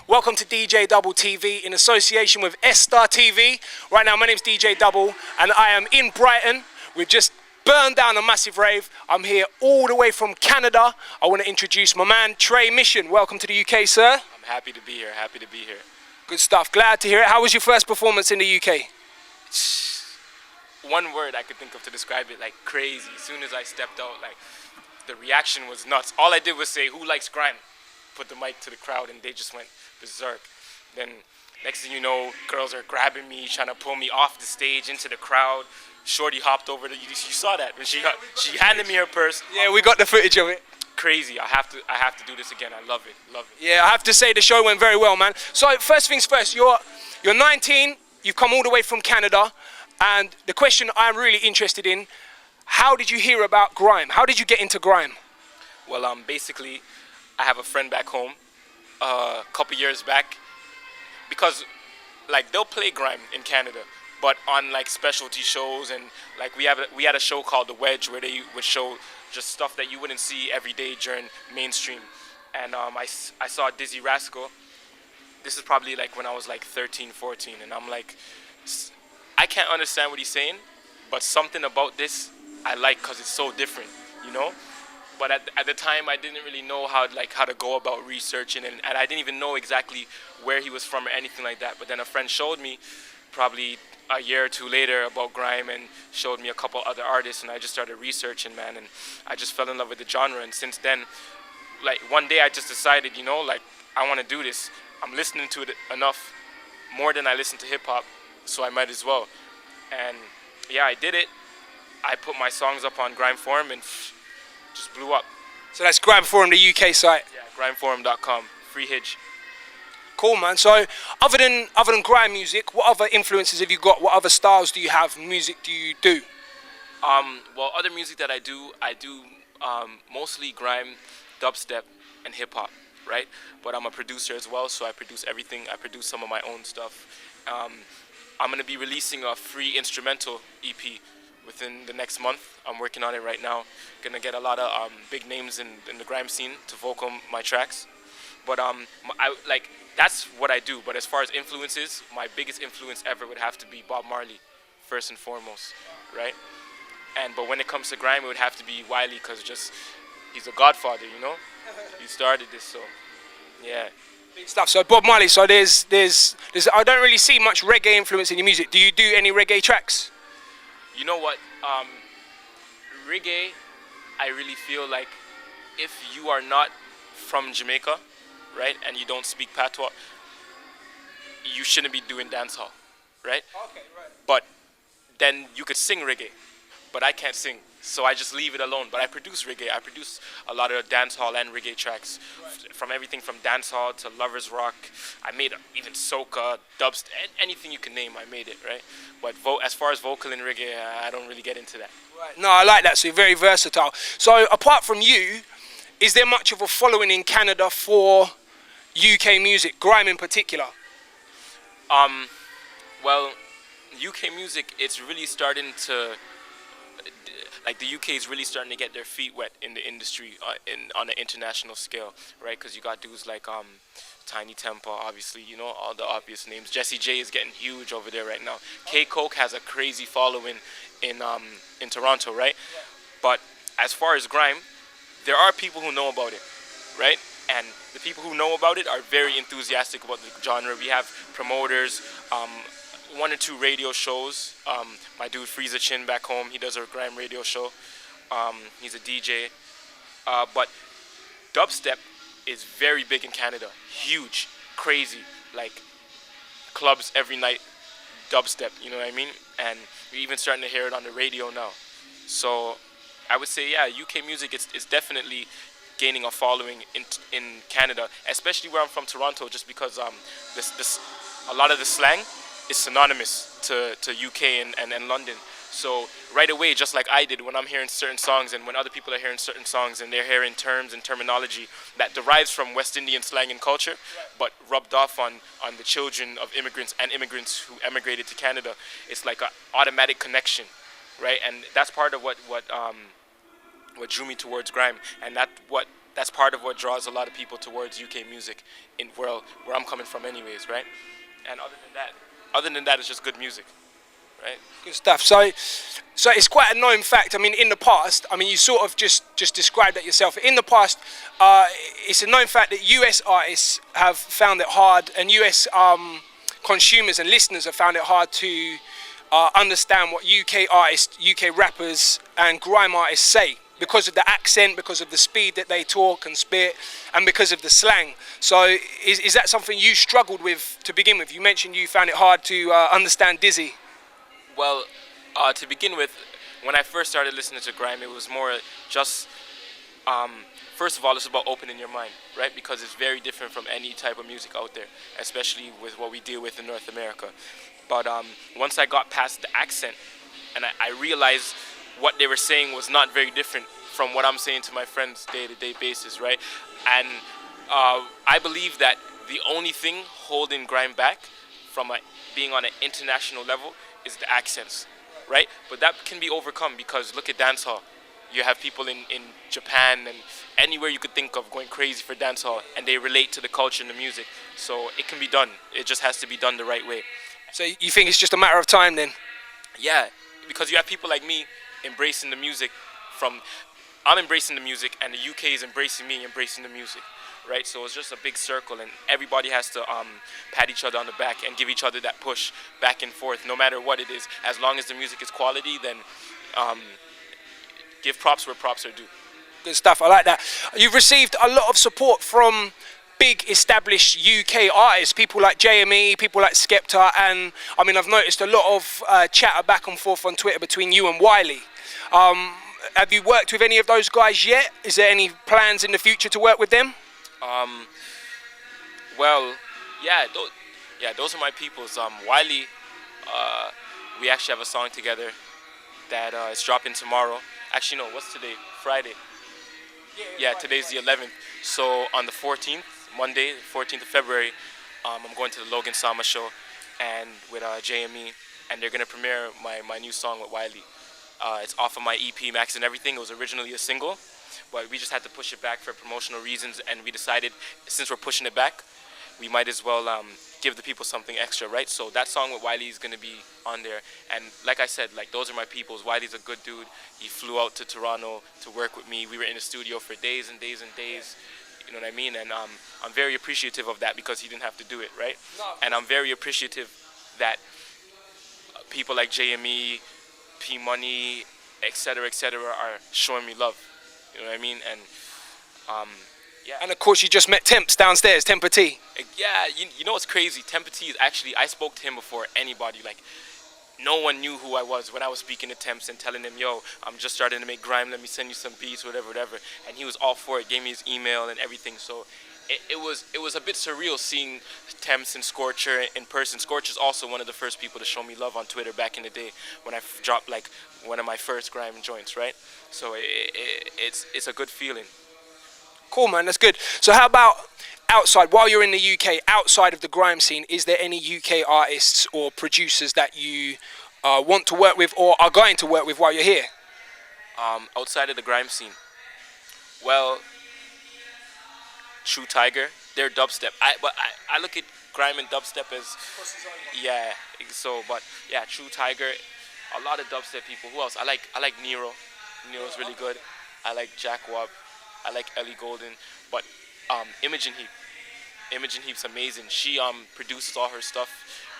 Welcome to DJ DubL TV in association with S-StarTV. Right now, my name's DJ DubL, and I am in Brighton. We've just burned down a massive rave. I'm here all the way from Canada. I want to introduce my man, Tre Mission. Welcome to the UK, sir. I'm happy to be here, Good stuff, glad to hear it. How was your first performance in the UK? One word I could think of to describe it, like crazy. As soon as I stepped out, like the reaction was nuts. All I did was say, "Who likes grime?" Put the mic to the crowd and they just went berserk. Then next thing you know, girls are grabbing me, trying to pull me off the stage into the crowd. Shorty hopped over you saw that when she handed me her purse. Yeah, we got the footage of it. Crazy. I have to do this again. I love it. Yeah, I have to say the show went very well, man. So first things first, you're 19, you've come all the way from Canada, and the question I'm really interested in, how did you hear about grime? How did you get into grime? Well, basically, I have a friend back home a couple years back, because like they'll play grime in Canada, but on like specialty shows, and like we had a show called The Wedge where they would show just stuff that you wouldn't see every day during mainstream. And I saw Dizzy Rascal. This is probably like when I was like 13, 14, and I'm like, I can't understand what he's saying, but something about this I like because it's so different, you know? But at the time, I didn't really know how to go about researching, and I didn't even know exactly where he was from or anything like that. But then a friend showed me, probably a year or two later, about grime, and showed me a couple other artists, and I just started researching, man, and I just fell in love with the genre. And since then, like one day I just decided, you know, like I want to do this. I'm listening to it enough, more than I listen to hip hop, so I might as well. And yeah, I did it. I put my songs up on Grime Forum and just blew up. So that's Grime Forum, the UK site. Yeah, grimeforum.com, free hitch. Cool, man. So other than grime music, what other influences have you got? What other styles do you have? Music do you do? Well, other music that I do mostly grime, dubstep, and hip hop, right? But I'm a producer as well, so I produce everything. I produce some of my own stuff. I'm gonna be releasing a free instrumental EP within the next month. I'm working on it right now. Gonna get a lot of big names in the grime scene to vocal my tracks. But that's what I do. But as far as influences, my biggest influence ever would have to be Bob Marley, first and foremost, right? But when it comes to grime, it would have to be Wiley, because he's a godfather, you know? He started this, so yeah. Big stuff. So Bob Marley. So there's I don't really see much reggae influence in your music. Do you do any reggae tracks? You know what? Reggae, I really feel like if you are not from Jamaica, right, and you don't speak patois, you shouldn't be doing dancehall, right? Okay, right. But then you could sing reggae, but I can't sing, so I just leave it alone. But I produce reggae. I produce a lot of dancehall and reggae tracks, right, from everything from dancehall to lovers rock. I made even soca, dubstep, anything you can name, I made it, right? But as far as vocal in reggae, I don't really get into that. Right. No, I like that. So you're very versatile. So apart from you, is there much of a following in Canada for UK music, grime in particular? Well, UK music, it's really starting to, like the UK is really starting to get their feet wet in the industry on an international scale, right? Because you got dudes like Tiny Temp, obviously, you know, all the obvious names. Jessie J is getting huge over there right now. K Coke has a crazy following in Toronto, right? Yeah. But as far as grime, there are people who know about it, right? And the people who know about it are very enthusiastic about the genre. We have promoters, 1 or 2 radio shows. My dude Freeza Chin back home, he does a grime radio show. He's a DJ. But dubstep is very big in Canada. Huge, crazy, like clubs every night, dubstep, you know what I mean? And we're even starting to hear it on the radio now. So I would say, yeah, UK music is definitely gaining a following in Canada, especially where I'm from, Toronto, just because a lot of the slang is synonymous to UK and London. So right away, just like I did when I'm hearing certain songs and when other people are hearing certain songs and they're hearing terms and terminology that derives from West Indian slang and culture, but rubbed off on the children of immigrants and immigrants who emigrated to Canada, it's like an automatic connection, right? And that's part of what drew me towards grime, and that's part of what draws a lot of people towards UK music in where I'm coming from, anyways, right? And other than that, it's just good music, right? Good stuff. So it's quite a known fact. I mean, in the past, I mean, you sort of just described that yourself. In the past, it's a known fact that US artists have found it hard, and US consumers and listeners have found it hard to understand what UK artists, UK rappers and grime artists say, because of the accent, because of the speed that they talk and spit, and because of the slang. So is that something you struggled with to begin with? You mentioned you found it hard to understand Dizzy. Well, to begin with, when I first started listening to grime, it was more just, first of all, it's about opening your mind, right? Because it's very different from any type of music out there, especially with what we deal with in North America. But once I got past the accent, and I realized what they were saying was not very different from what I'm saying to my friends day-to-day basis, right? And I believe that the only thing holding grime back from being on an international level is the accents, right? But that can be overcome, because look at dancehall. You have people in Japan and anywhere you could think of going crazy for dancehall, and they relate to the culture and the music. So it can be done. It just has to be done the right way. So you think it's just a matter of time then? Yeah, because you have people like me embracing the music I'm embracing the music, and the UK is embracing me, embracing the music, right? So it's just a big circle, and everybody has to pat each other on the back and give each other that push back and forth, no matter what it is. As long as the music is quality, then give props where props are due. Good stuff, I like that. You've received a lot of support from big established UK artists, people like JME, people like Skepta, and I mean, I've noticed a lot of chatter back and forth on Twitter between you and Wiley. Have you worked with any of those guys yet? Is there any plans in the future to work with them? Well, yeah, those are my peoples. Wiley, we actually have a song together that is dropping tomorrow. Actually, no, what's today? Friday. Yeah, today's the 11th. So on the 14th, Monday, 14th of February, I'm going to the Logan Sama show and with JME, and they're gonna premiere my new song with Wiley. It's off of my EP, Max and Everything. It was originally a single, but we just had to push it back for promotional reasons, and we decided, since we're pushing it back, we might as well give the people something extra, right? So that song with Wiley is going to be on there. And like I said, like, those are my peoples. Wiley's a good dude. He flew out to Toronto to work with me. We were in the studio for days and days and days. You know what I mean? And I'm very appreciative of that, because he didn't have to do it, right? And I'm very appreciative that people like JME, P Money, etc., are showing me love. You know what I mean? And yeah. And of course, you just met Temps downstairs, Temp Party. Yeah, you know what's crazy? Temp Party is actually, I spoke to him before anybody. Like, no one knew who I was when I was speaking to Temps and telling him, yo, I'm just starting to make grime, let me send you some beats, whatever. And he was all for it, gave me his email and everything. So it was a bit surreal seeing Temps and Scorcher in person. Scorcher's also one of the first people to show me love on Twitter back in the day when I dropped like one of my first grime joints, right? So it's a good feeling. Cool, man, that's good. So how about outside, while you're in the UK, outside of the grime scene, is there any UK artists or producers that you want to work with or are going to work with while you're here? Outside of the grime scene, well, Tru Tiger, they're dubstep. I look at grime and dubstep as, yeah. So, but yeah, Tru Tiger, a lot of dubstep people. Who else? I like Nero. Nero's really good. I like Jack Wub. I like Ellie Golden. But Imogen Heap's amazing. She produces all her stuff,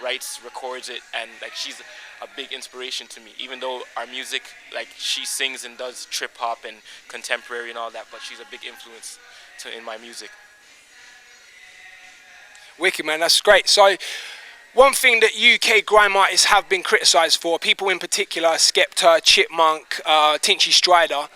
writes, records it, and like, she's a big inspiration to me. Even though our music, like, she sings and does trip hop and contemporary and all that, but she's a big influence in my music. Wicked, man, that's great. So one thing that UK grime artists have been criticised for, people in particular, Skepta, Chipmunk, Tinchy Strider,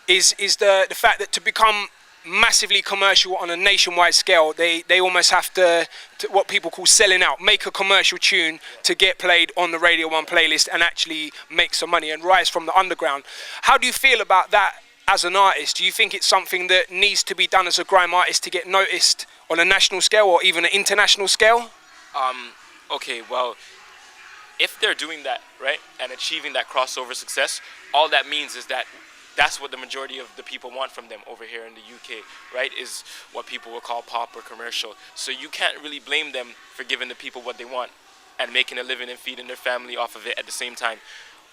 is the fact that to become massively commercial on a nationwide scale, they almost have to what people call selling out, make a commercial tune to get played on the Radio 1 playlist and actually make some money and rise from the underground. How do you feel about that as an artist? Do you think it's something that needs to be done as a grime artist to get noticed on a national scale or even an international scale? Okay, well, if they're doing that, right, and achieving that crossover success, all that means is that that's what the majority of the people want from them over here in the UK, right? Is what people will call pop or commercial. So you can't really blame them for giving the people what they want and making a living and feeding their family off of it at the same time.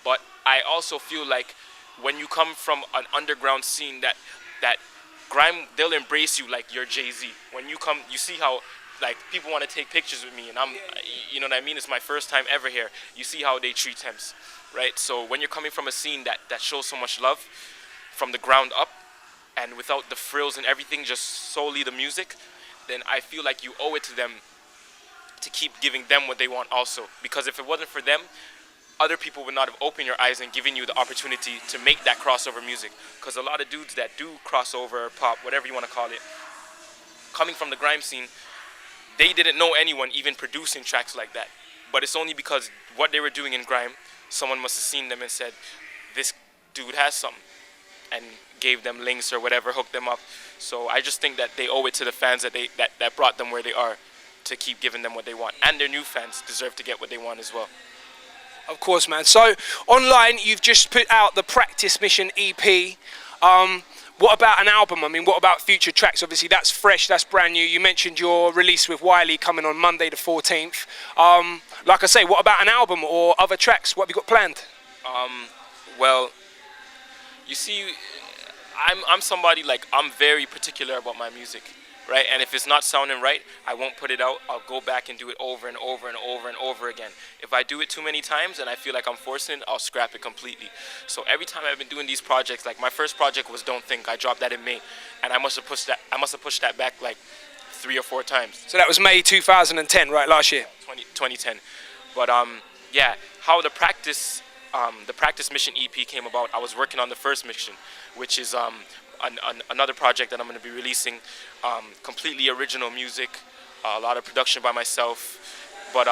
But I also feel like when you come from an underground scene that grime, they'll embrace you like you're Jay-Z. When you come, you see how like people want to take pictures with me, and you know what I mean? It's my first time ever here. You see how they treat temps, right? So when you're coming from a scene that shows so much love from the ground up, and without the frills and everything, just solely the music, then I feel like you owe it to them to keep giving them what they want also. Because if it wasn't for them, other people would not have opened your eyes and given you the opportunity to make that crossover music. Because a lot of dudes that do crossover, pop, whatever you want to call it, coming from the grime scene, they didn't know anyone even producing tracks like that. But it's only because what they were doing in grime, someone must have seen them and said, this dude has something, and gave them links or whatever, hooked them up. So I just think that they owe it to the fans that brought them where they are to keep giving them what they want. And their new fans deserve to get what they want as well. Of course, man. So online, you've just put out the Practice Mission EP. What about an album? I mean, what about future tracks? Obviously, that's fresh, that's brand new. You mentioned your release with Wiley coming on Monday the 14th. Like I say, what about an album or other tracks? What have you got planned? Well, you see, I'm somebody, like, I'm very particular about my music, right? And if it's not sounding right, I won't put it out. I'll go back and do it over and over and over and over again. If I do it too many times and I feel like I'm forcing it, I'll scrap it completely. So every time I've been doing these projects, like my first project was Don't Think. I dropped that in May, and I must have pushed that back like 3 or 4 times. So that was May 2010, right, last year? 2010. But yeah, how the Practice Mission EP came about, I was working on the first mission, which is another project that I'm going to be releasing, completely original music, a lot of production by myself. But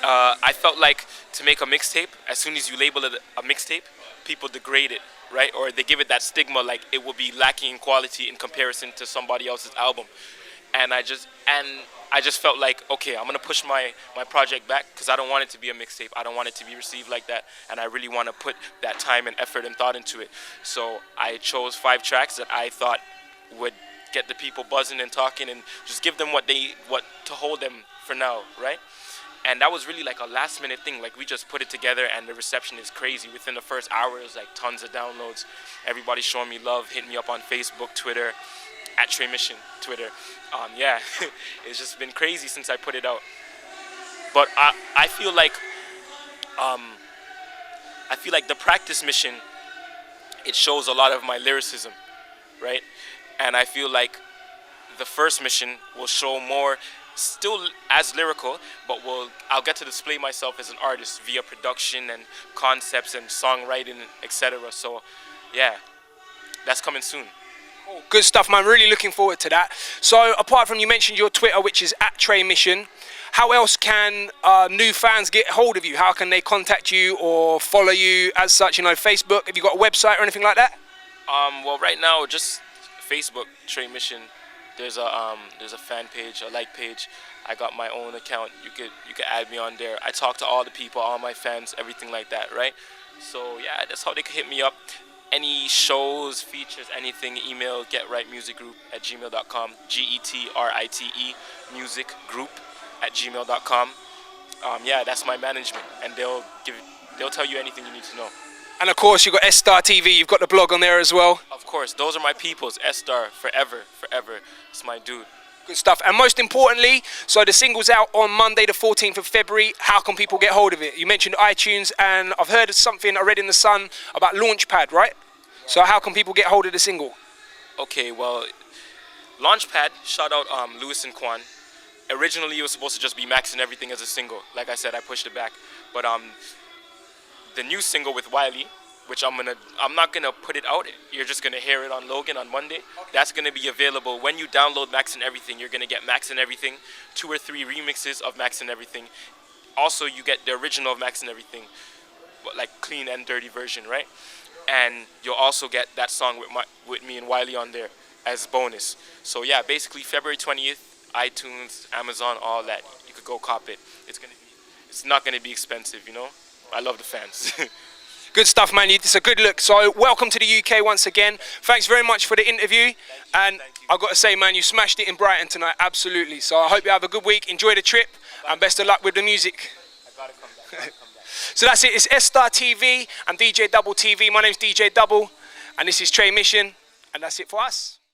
I felt like to make a mixtape, as soon as you label it a mixtape, people degrade it, right? Or they give it that stigma like it will be lacking in quality in comparison to somebody else's album. And I just felt like, okay, I'm gonna push my project back because I don't want it to be a mixtape. I don't want it to be received like that, and I really want to put that time and effort and thought into it. So I chose 5 tracks that I thought would get the people buzzing and talking, and just give them what to hold them for now, right? And that was really like a last minute thing. Like, we just put it together, and the reception is crazy. Within the first hour, it was like tons of downloads. Everybody's showing me love, hitting me up on Facebook, Twitter, at Tre Mission, Twitter. Yeah, it's just been crazy since I put it out. But I feel like the Practice Mission, it shows a lot of my lyricism, right? And I feel like the first mission will show more, still as lyrical, but I'll get to display myself as an artist via production and concepts and songwriting, etc. So yeah, that's coming soon. Good stuff, man. Really looking forward to that. So apart from, you mentioned your Twitter, which is at Tre Mission, how else can new fans get hold of you? How can they contact you or follow you as such? You know, Facebook, have you got a website or anything like that? Well, right now, just Facebook, Tre Mission. There's a fan page, a like page. I got my own account. You could add me on there. I talk to all the people, all my fans, everything like that, right? So yeah, that's how they can hit me up. Any shows, features, anything, email getrightmusicgroup@gmail.com, GETRITE musicgroup@gmail.com. Yeah, that's my management, and they'll tell you anything you need to know. And of course, you've got S-StarTV, you've got the blog on there as well. Of course, those are my peoples. S-Star, forever. It's my dude. Good stuff. And most importantly, so the single's out on Monday the 14th of February. How can people get hold of it? You mentioned iTunes, and I've heard of something I read in The Sun about Launchpad, right? So how can people get hold of the single? Okay, well, Launchpad, shout out Lewis and Quan. Originally, it was supposed to just be Max and Everything as a single. Like I said, I pushed it back. But the new single with Wiley, which I'm not gonna put it out. You're just gonna hear it on Logan on Monday. That's gonna be available when you download Max and Everything. You're gonna get Max and Everything, 2 or 3 remixes of Max and Everything. Also, you get the original of Max and Everything, but like clean and dirty version, right? And you'll also get that song with me and Wiley on there as bonus. So yeah, basically February 20th, iTunes, Amazon, all that. You could go cop it. It's not gonna be expensive, you know. I love the fans. Good stuff, man. It's a good look. So welcome to the UK once again. Thanks very much for the interview. And I've got to say, man, you smashed it in Brighton tonight, absolutely. So I hope you have a good week. Enjoy the trip, and best of luck with the music. I gotta come back. So that's it. It's S-StarTV and DJ DubL TV. My name's DJ DubL, and this is Tre Mission, and that's it for us.